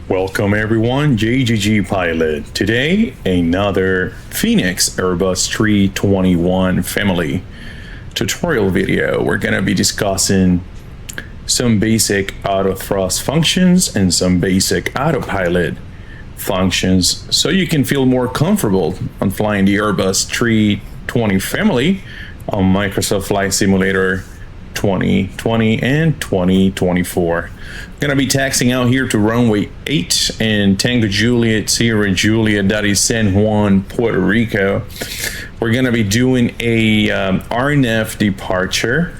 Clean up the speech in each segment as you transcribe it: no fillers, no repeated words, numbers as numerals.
Welcome everyone, JGGPilot. Today, another Fenix Airbus A321 family tutorial video. We're going to be discussing some basic autothrust functions and some basic autopilot functions so you can feel more comfortable on flying the Airbus A320 family on Microsoft Flight Simulator 2020 and 2024. Going to be taxiing out here to runway 8 and Tango Juliet, Sierra Juliet, that is San Juan, Puerto Rico. We're going to be doing a RNF departure.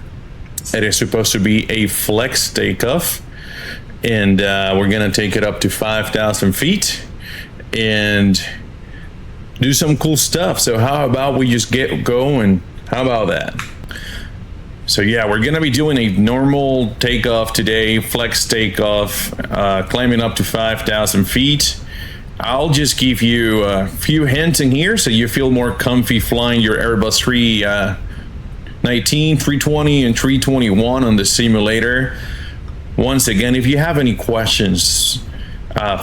It is supposed to be a flex takeoff, and we're going to take it up to 5,000 feet and do some cool stuff. So how about we just get going? How about that? So yeah, we're gonna be doing a normal takeoff today, flex takeoff, climbing up to 5,000 feet. I'll just give you a few hints in here so you feel more comfy flying your Airbus 319, 320, and 321 on the simulator. Once again, if you have any questions,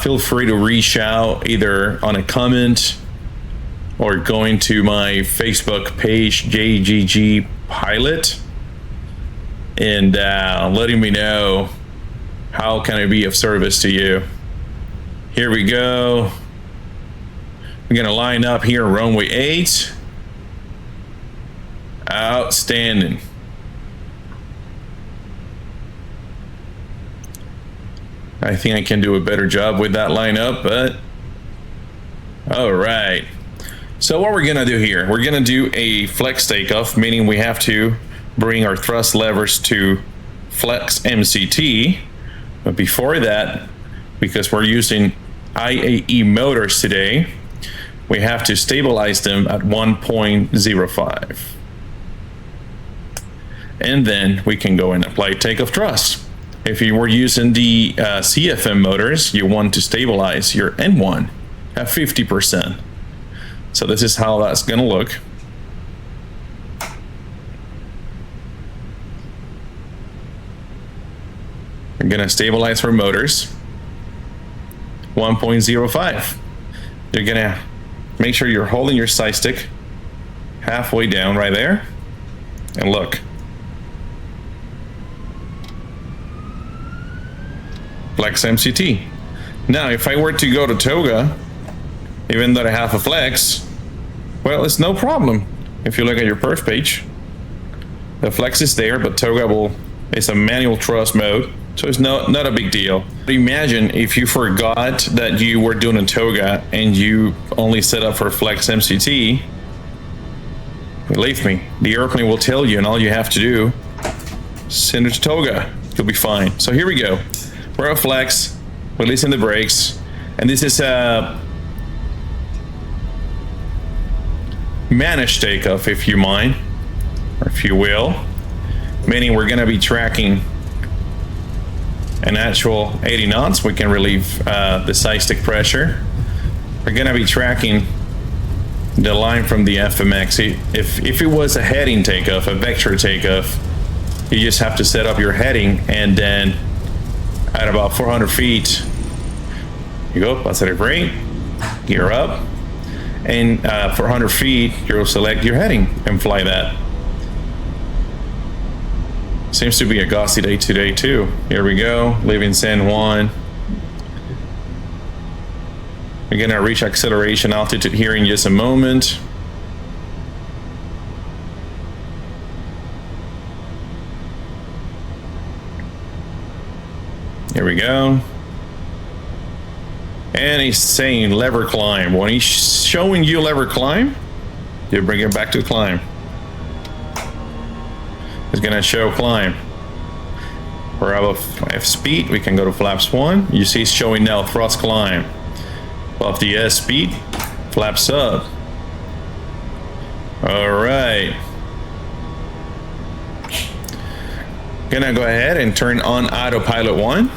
feel free to reach out either on a comment or going to my Facebook page, JGGPilot, and letting me know how can I be of service to you. Here we go. We're gonna line up here runway 8. Outstanding. I think I can do a better job with that lineup, but all right. So what we're gonna do here, we're gonna do a flex takeoff, meaning we have to bring our thrust levers to flex MCT. But before that, because we're using IAE motors today, we have to stabilize them at 1.05. And then we can go and apply takeoff thrust. If you were using the CFM motors, you want to stabilize your N1 at 50%. So this is how that's gonna look. We're gonna stabilize our motors 1.05. You're gonna make sure you're holding your side stick halfway down right there, and look. Flex MCT. Now, if I were to go to toga, even though I have a flex, well, it's no problem. If you look at your perf page, the flex is there, but toga it's a manual thrust mode. So it's not a big deal. Imagine if you forgot that you were doing a toga and you only set up for flex MCT. Believe me, the airplane will tell you, and all you have to do is send it to toga. You'll be fine. So here we go. We're at flex, releasing the brakes, and this is a managed takeoff, if you mind, or if you will, meaning we're going to be tracking an actual 80 knots. We can relieve the side stick pressure. We're gonna be tracking the line from the FMX. If it was a heading takeoff, a vector takeoff, you just have to set up your heading, and then at about 400 feet, you go, positive rate, gear up, and 400 feet, you'll select your heading and fly that. Seems to be a gusty day today too. Here we go, leaving San Juan. We're gonna reach acceleration altitude here in just a moment. Here we go. And he's saying lever climb. When he's showing you lever climb, you bring it back to climb. It's gonna show climb. We're above F speed, we can go to flaps 1. You see it's showing now thrust climb. Above the S speed, flaps up. All right. Gonna go ahead and turn on Autopilot 1.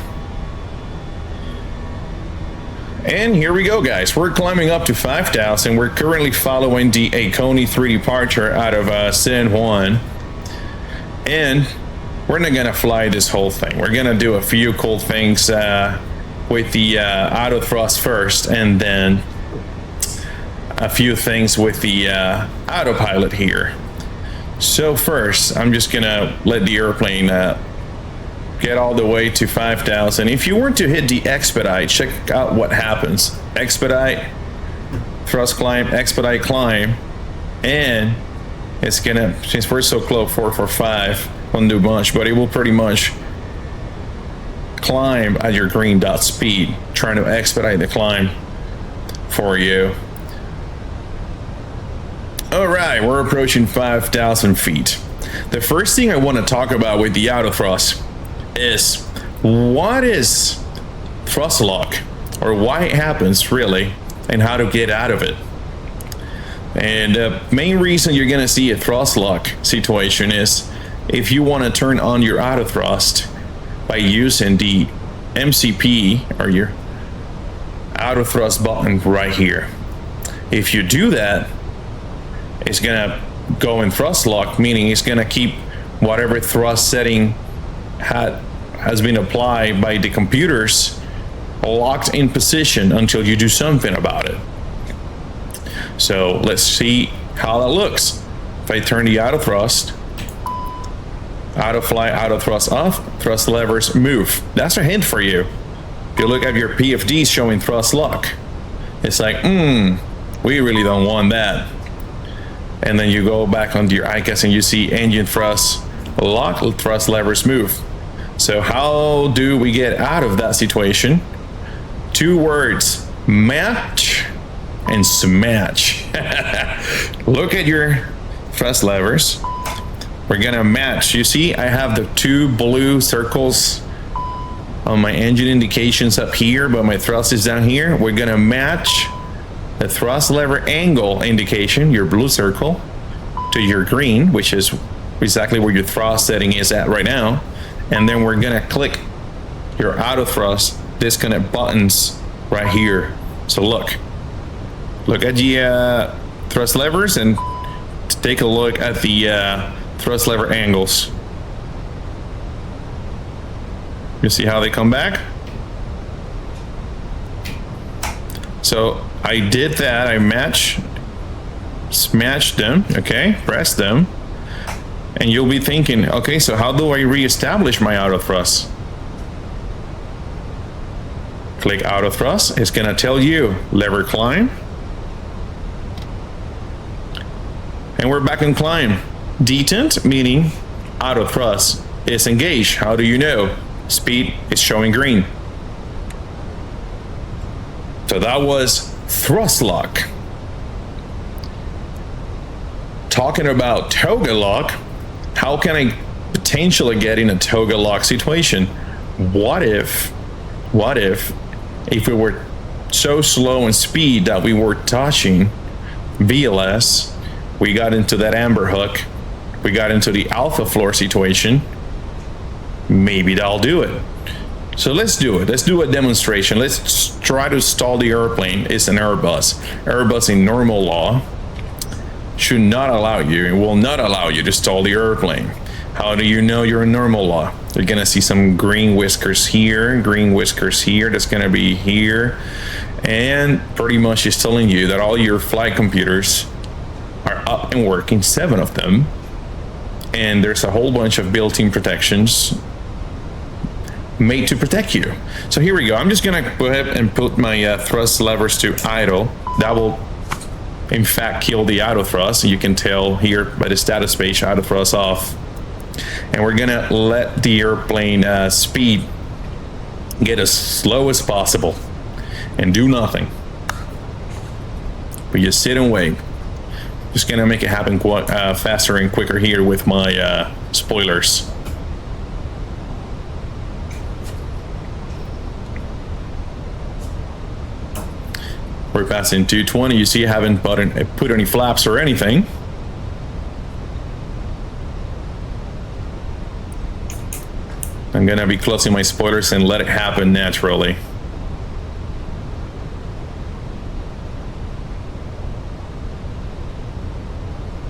And here we go, guys. We're climbing up to 5,000. We're currently following the Aconi 3 departure out of San Juan. And we're not gonna fly this whole thing. We're gonna do a few cool things with the auto thrust first, and then a few things with the autopilot here. So first, I'm just gonna let the airplane get all the way to 5,000. If you were to hit the expedite, check out what happens. Expedite, thrust climb, expedite climb, and it's gonna, since we're so close, 445, won't do much, but it will pretty much climb at your green dot speed, trying to expedite the climb for you. All right, we're approaching 5,000 feet. The first thing I want to talk about with the auto thrust is what is thrust lock, or why it happens really, and how to get out of it. And the main reason you're going to see a thrust lock situation is if you want to turn on your auto thrust by using the MCP, or your auto thrust button right here. If you do that, it's gonna go in thrust lock, meaning it's gonna keep whatever thrust setting has been applied by the computers locked in position until you do something about it. So let's see how that looks. If I turn the auto thrust, auto fly, auto thrust off, thrust levers move. That's a hint for you. If you look at your PFDs showing thrust lock, it's like, we really don't want that. And then you go back onto your ICAS and you see engine thrust lock, thrust levers move. So how do we get out of that situation? 2 words: match and smash. Look at your thrust levers. We're gonna match. You see, I have the 2 blue circles on my engine indications up here, but my thrust is down here. We're gonna match the thrust lever angle indication, your blue circle, to your green, which is exactly where your thrust setting is at right now. And then we're gonna click your auto thrust disconnect buttons right here. So look at the thrust levers and take a look at the thrust lever angles. You see how they come back? So I did that, I smashed them, okay, pressed them, and you'll be thinking, okay, so how do I reestablish my auto thrust? Click auto thrust, it's gonna tell you lever climb, and we're back in climb. Detent, meaning auto thrust is engaged. How do you know? Speed is showing green. So that was thrust lock. Talking about toga lock, how can I potentially get in a toga lock situation? What if we were so slow in speed that we were touching VLS, we got into that amber hook, we got into the alpha floor situation, maybe that'll do it. So let's do it. Let's do a demonstration. Let's try to stall the airplane. It's an Airbus. Airbus in normal law should not allow you, and will not allow you to stall the airplane. How do you know you're in normal law? You're gonna see some green whiskers here, green whiskers here, that's gonna be here. And pretty much it's telling you that all your flight computers are up and working, 7 of them. And there's a whole bunch of built-in protections made to protect you. So here we go. I'm just gonna go ahead and put my thrust levers to idle. That will in fact kill the auto thrust. You can tell here by the status page, auto thrust off. And we're gonna let the airplane speed get as slow as possible and do nothing. We just sit and wait. Just gonna make it happen quite faster and quicker here with my spoilers. We're passing 220. You see I haven't put any flaps or anything. I'm gonna be closing my spoilers and let it happen naturally.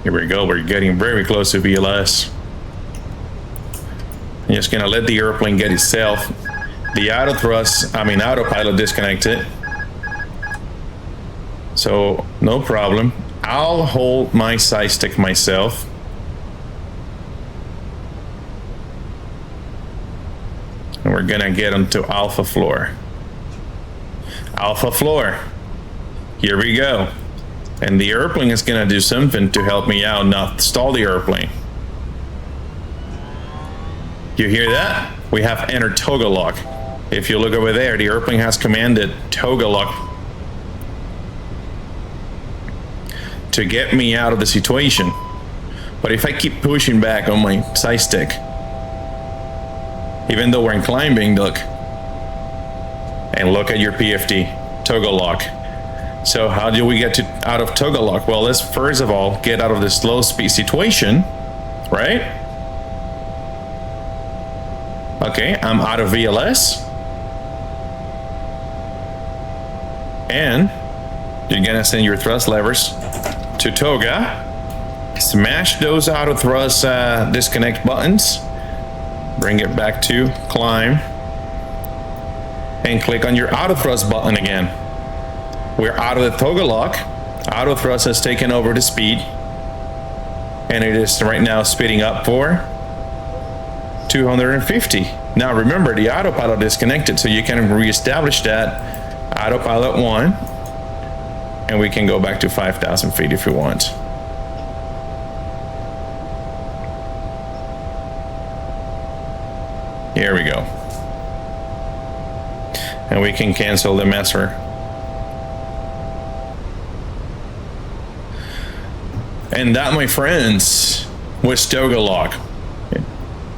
Here we go, we're getting very close to VLS. I'm just gonna let the airplane get itself the autopilot disconnected. So no problem. I'll hold my side stick myself. And we're gonna get onto alpha floor. Alpha floor. Here we go. And the airplane is gonna do something to help me out, not stall the airplane. You hear that? We have entered toga lock. If you look over there, the airplane has commanded toga lock to get me out of the situation. But if I keep pushing back on my side stick, even though we're in climbing, look, and look at your PFD, toga lock. So how do we get out of toga lock? Well, let's first of all get out of this low speed situation, right? Okay, I'm out of VLS. And you're gonna send your thrust levers to toga. Smash those auto thrust disconnect buttons. Bring it back to climb. And click on your auto thrust button again. We're out of the toga lock. Auto thrust has taken over the speed. And it is right now speeding up for 250. Now remember, the autopilot disconnected, so you can reestablish that autopilot 1. And we can go back to 5,000 feet if you want. Here we go. And we can cancel the master. And that, my friends, was toga lock.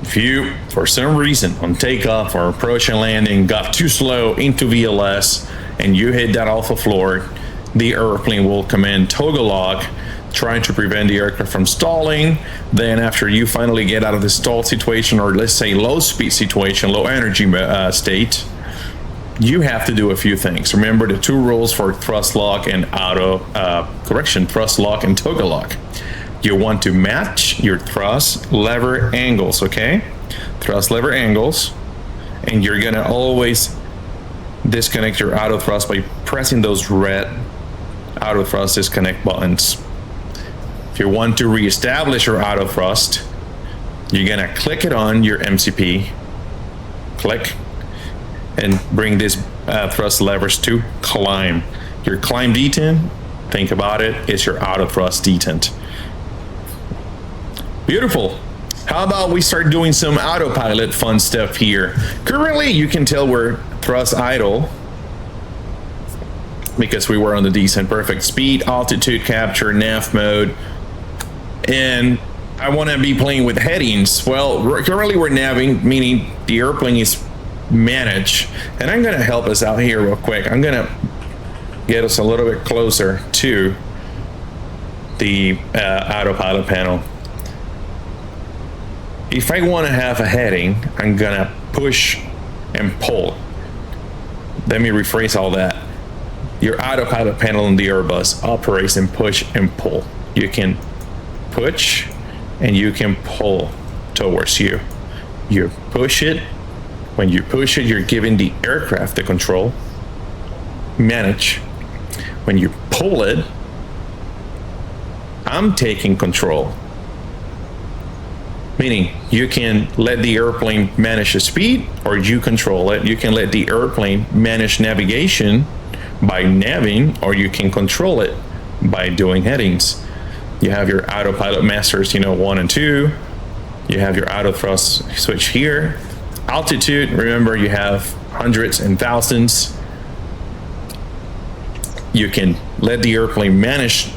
If you, for some reason, on takeoff or approach and landing, got too slow into VLS and you hit that alpha floor, the airplane will command toga lock, trying to prevent the aircraft from stalling. Then after you finally get out of the stall situation, or let's say low speed situation, low energy state, you have to do a few things. Remember the two rules for thrust lock and thrust lock and toga lock. You want to match your thrust lever angles, okay? Thrust lever angles, and you're gonna always disconnect your auto thrust by pressing those red auto thrust disconnect buttons. If you want to reestablish your auto thrust, you're gonna click it on your MCP, click, and bring this thrust levers to climb. Your climb detent, think about it, is your auto thrust detent. Beautiful. How about we start doing some autopilot fun stuff here? Currently, you can tell we're thrust idle because we were on the descent. Perfect speed, altitude capture, nav mode. And I want to be playing with headings. Well, currently we're naving, meaning the airplane is managed. And I'm going to help us out here real quick. I'm going to get us a little bit closer to the autopilot panel. If I want to have a heading, I'm going to push and pull. Let me rephrase all that. Your autopilot panel in the Airbus operates in push and pull. You can push and you can pull towards you. You push it. When you push it, you're giving the aircraft the control. Manage. When you pull it, I'm taking control. Meaning you can let the airplane manage the speed, or you control it. You can let the airplane manage navigation by naving, or you can control it by doing headings. You have your autopilot masters, 1 and 2. You have your auto thrust switch here. Altitude, remember you have hundreds and thousands. You can let the airplane manage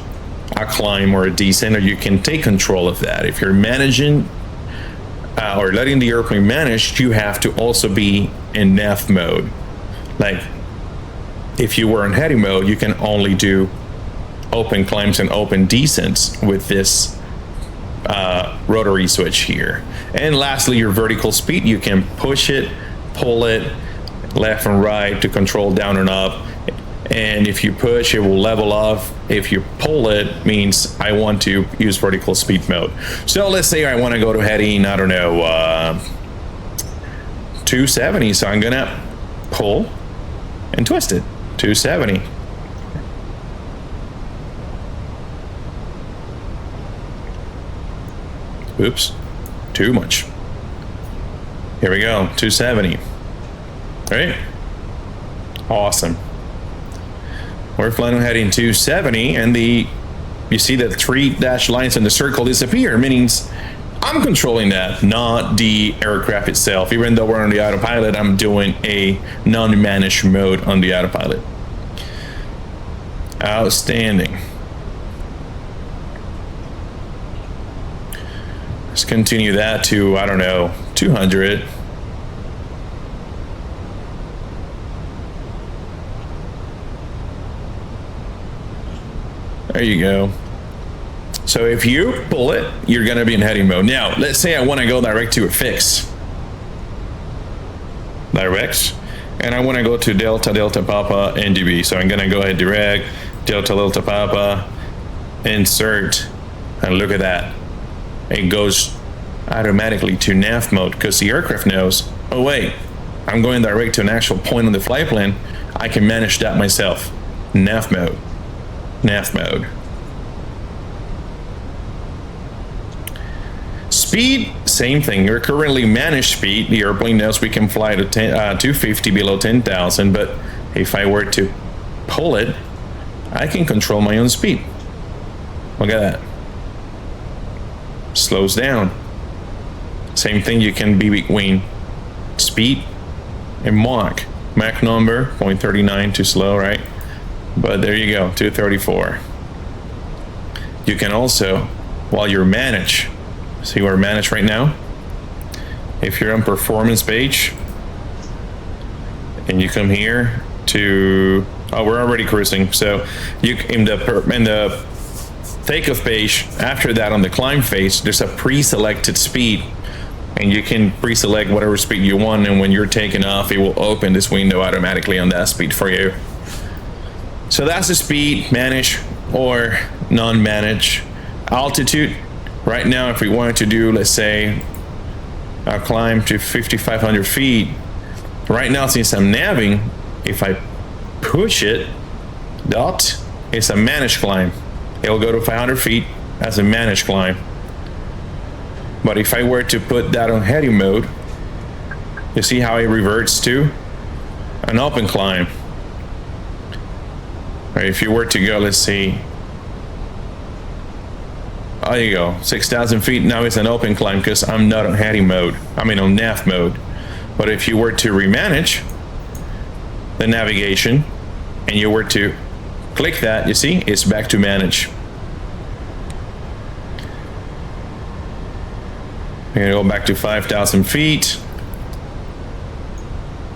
a climb or a descent, or you can take control of that. If you're managing or letting the airplane manage, you have to also be in nav mode. Like if you were in heading mode, you can only do open climbs and open descents with this rotary switch here. And lastly, your vertical speed, you can push it, pull it left and right to control down and up. And if you push, it will level off. If you pull it, means I want to use vertical speed mode. So let's say I want to go to heading, I don't know, 270. So I'm gonna pull, and twist it. 270. Oops, too much. Here we go, 270. All right, awesome. We're flying ahead in 270, and you see that 3 dashed lines in the circle disappear, meaning I'm controlling that, not the aircraft itself. Even though we're on the autopilot, I'm doing a non-managed mode on the autopilot. Outstanding. Let's continue that to, I don't know, 200. There you go. So if you pull it, you're going to be in heading mode. Now, let's say I want to go direct to a fix. Direct. And I want to go to Delta, Delta, Papa, NDB. So I'm going to go ahead direct, Delta, Delta, Papa, insert, and look at that. It goes automatically to nav mode because the aircraft knows, oh wait, I'm going direct to an actual point on the flight plan. I can manage that myself. Nav mode. Nav mode. Speed, same thing. You're currently managed speed. The airplane knows we can fly to 250 below 10,000, but if I were to pull it, I can control my own speed. Look at that. Slows down. Same thing you can be between speed and Mach. Mach number, 0.39, too slow, right? But there you go, 234. You can also, while you're managed, see we're managed right now. If you're on performance page, and you come here to, oh, we're already cruising. So you in the takeoff page, after that on the climb phase, there's a pre-selected speed, and you can pre-select whatever speed you want, and when you're taking off, it will open this window automatically on that speed for you. So that's the speed, manage or non-manage. Altitude, right now if we wanted to do, let's say, a climb to 5,500 feet, right now since I'm naving, if I push it, dot, it's a managed climb. It'll go to 500 feet as a managed climb. But if I were to put that on heading mode, you see how it reverts to an open climb. Right, if you were to go, let's see, there you go, 6,000 feet, now it's an open climb because I'm not on heading mode, I mean on nav mode. But if you were to remanage the navigation and you were to click that, you see, it's back to manage. We're gonna go back to 5,000 feet.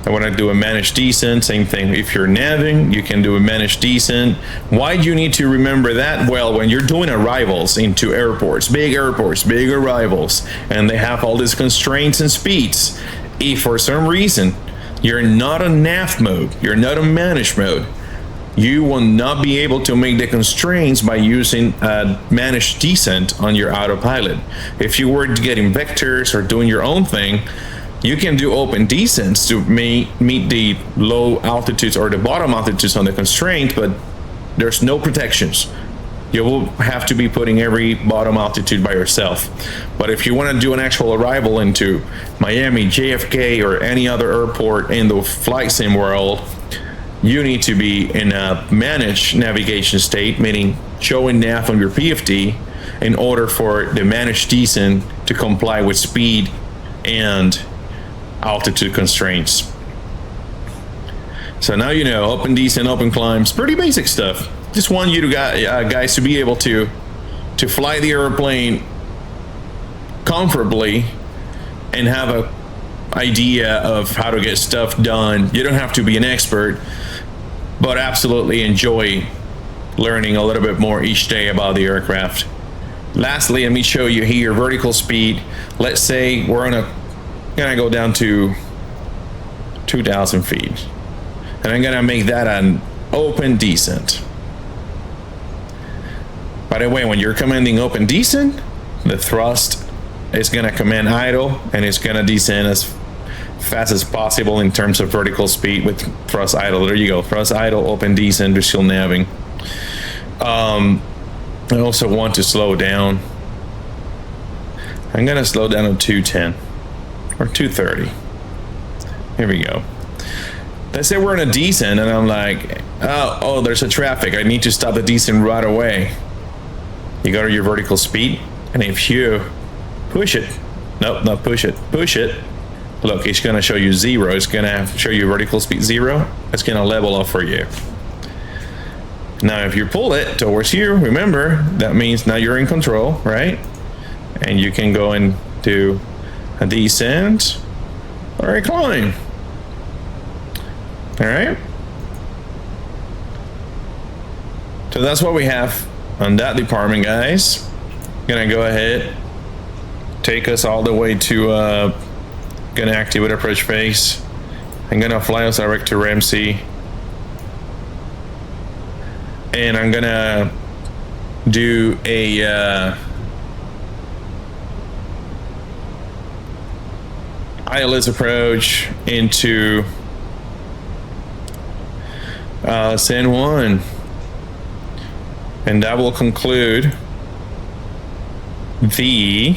I want to do a managed descent, same thing. If you're naving, you can do a managed descent. Why do you need to remember that? Well, when you're doing arrivals into airports, big arrivals, and they have all these constraints and speeds, if for some reason you're not on nav mode, you're not on managed mode, you will not be able to make the constraints by using a managed descent on your autopilot. If you were getting vectors or doing your own thing, you can do open descents to meet the low altitudes or the bottom altitudes on the constraint, but there's no protections. You will have to be putting every bottom altitude by yourself. But if you want to do an actual arrival into Miami, JFK, or any other airport in the flight sim world, you need to be in a managed navigation state, meaning showing nav on your PFD, in order for the managed descent to comply with speed and altitude constraints. So now you know, open descent, open climbs, pretty basic stuff. Just want you to guys to be able to fly the airplane comfortably and have a idea of how to get stuff done. You don't have to be an expert, but absolutely enjoy learning a little bit more each day about the aircraft. Lastly, let me show you here vertical speed. Let's say we're gonna go down to 2,000 feet, and I'm gonna make that an open descent. By the way, when you're commanding open descent, the thrust is gonna command idle, and it's gonna descend as fast as possible in terms of vertical speed with thrust idle. There you go, thrust idle, open descent, you're still navving. I also want to slow down. I'm gonna slow down to 210 or 230. Here we go. Let's say we're in a descent and I'm like, oh, there's a traffic. I need to stop the descent right away. You go to your vertical speed, and if you push it, nope, not push it, push it. Look, it's gonna show you 0. It's gonna show you vertical speed 0. It's gonna level off for you. Now, if you pull it towards you, remember, that means now you're in control, right? And you can go into a descent or a climb. All right. So that's what we have on that department, guys. Gonna go ahead, take us all the way to gonna activate approach phase. I'm gonna fly us direct to Ramsey, and I'm gonna do a ILS approach into San Juan, and that will conclude the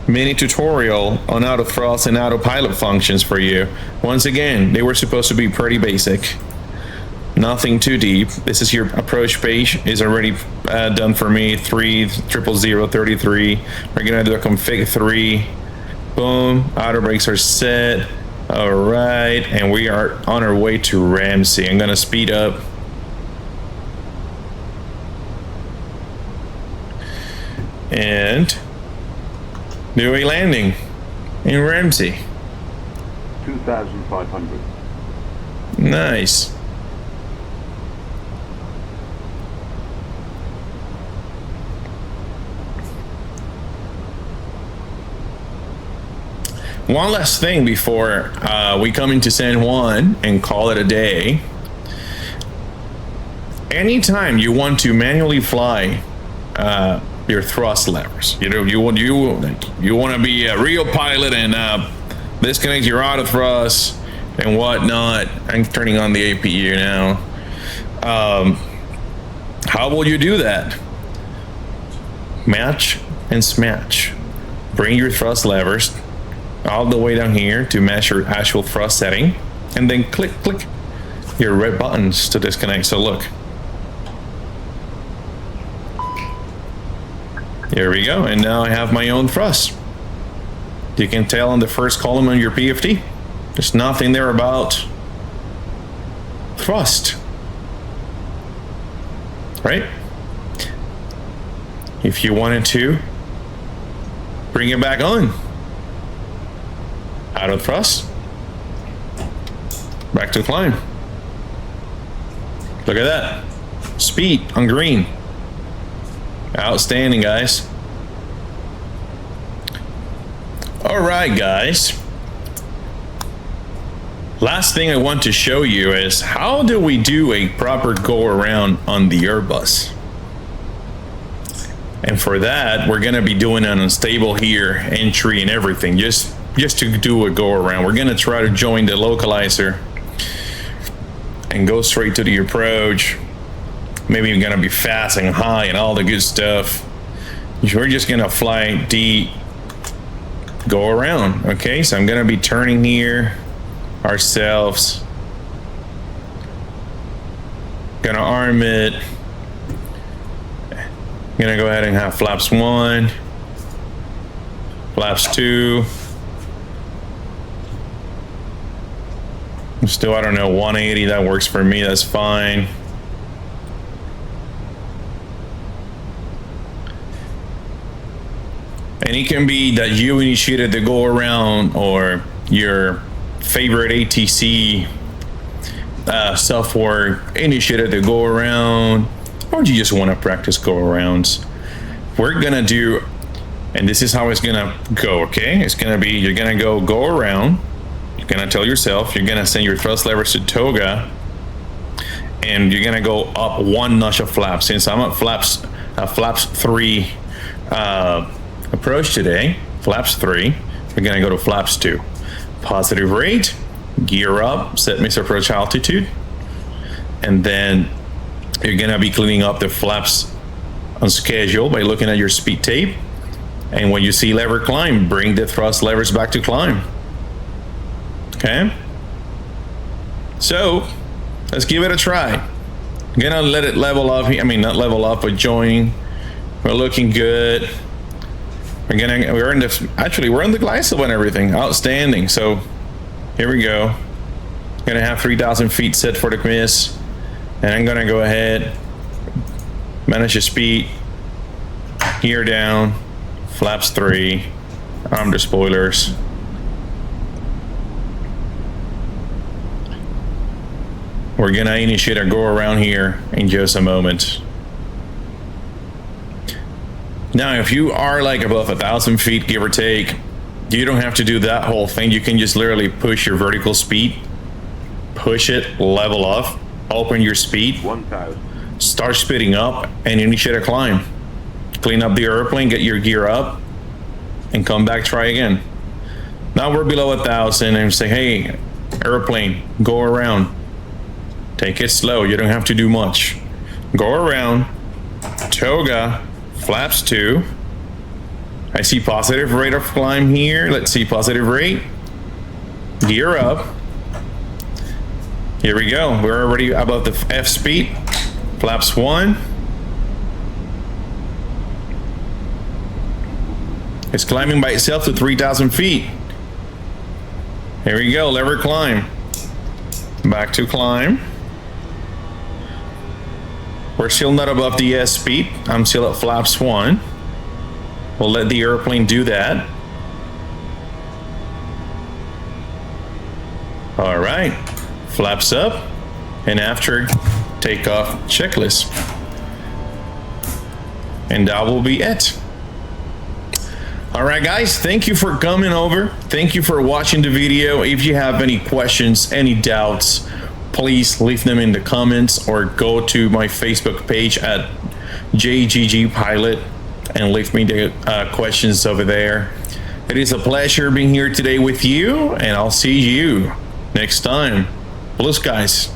mini tutorial on Autothrust and Autopilot functions for you. Once again, they were supposed to be pretty basic, nothing too deep. This is your approach page, is already done for me. 30033. We're gonna do a config 3. Boom, auto brakes are set. All right, and we are on our way to Ramsey. I'm gonna speed up. And do a landing in Ramsey. 2,500. Nice. One last thing before we come into San Juan and call it a day. Anytime you want to manually fly your thrust levers, you know, you want to be a real pilot and disconnect your auto thrust and whatnot. I'm turning on the APU now. How will you do that? Match and smatch. Bring your thrust levers all the way down here to match your actual thrust setting, and then click your red buttons to disconnect. So look, here we go, and now I have my own thrust. You can tell on the first column on your PFD, there's nothing there about thrust, right? If you wanted to bring it back on, out of thrust, back to climb. Look at that, speed on green. Outstanding, guys. All right, guys. Last thing I want to show you is how do we do a proper go around on the Airbus. And for that, we're gonna be doing an unstable here, entry and everything, just to do a go around. We're gonna try to join the localizer and go straight to the approach. Maybe you're gonna be fast and high and all the good stuff. We're just gonna fly the go around. Okay, so I'm gonna be turning here ourselves. Gonna arm it. Gonna go ahead and have flaps 1, flaps 2. Still, I don't know, 180, that works for me, that's fine. And it can be that you initiated the go around, or your favorite ATC software initiated the go around, or you just want to practice go arounds. We're gonna do, and this is how it's gonna go, okay? It's gonna be, you're gonna go around. You're gonna tell yourself, you're gonna send your thrust levers to toga, and you're gonna go up 1 notch of flaps. Since I'm at flaps 3 approach today, flaps 3, we're gonna go to flaps 2. positive rate, gear up, set miss approach altitude, and then you're gonna be cleaning up the flaps on schedule by looking at your speed tape. And when you see lever climb, bring the thrust levers back to climb. Okay? So, let's give it a try. I'm gonna let it level up. I mean, not level up, but join. We're looking good. We're in the glide slope and everything. Outstanding. So, here we go. Gonna have 3,000 feet set for the miss. And I'm gonna go ahead, manage the speed, gear down, flaps 3, arm the spoilers. We're gonna initiate a go around here in just a moment. Now, if you are like above 1,000 feet, give or take, you don't have to do that whole thing. You can just literally push your vertical speed, push it, level off, open your speed, 1,000. Start speeding up, and initiate a climb. Clean up the airplane, get your gear up, and come back, try again. Now we're below 1,000, and say, hey, airplane, go around. Take it slow, you don't have to do much. Go around, toga, flaps 2. I see positive rate of climb here. Let's see positive rate. Gear up. Here we go. We're already above the F speed. Flaps 1. It's climbing by itself to 3,000 feet. Here we go. Lever climb. Back to climb. We're still not above the S speed. I'm still at flaps 1. We'll let the airplane do that. All right. Flaps up. And after, takeoff checklist. And that will be it. All right, guys, thank you for coming over. Thank you for watching the video. If you have any questions, any doubts, please leave them in the comments or go to my Facebook page at JGGPilot and leave me the questions over there. It is a pleasure being here today with you, and I'll see you next time. Blue skies.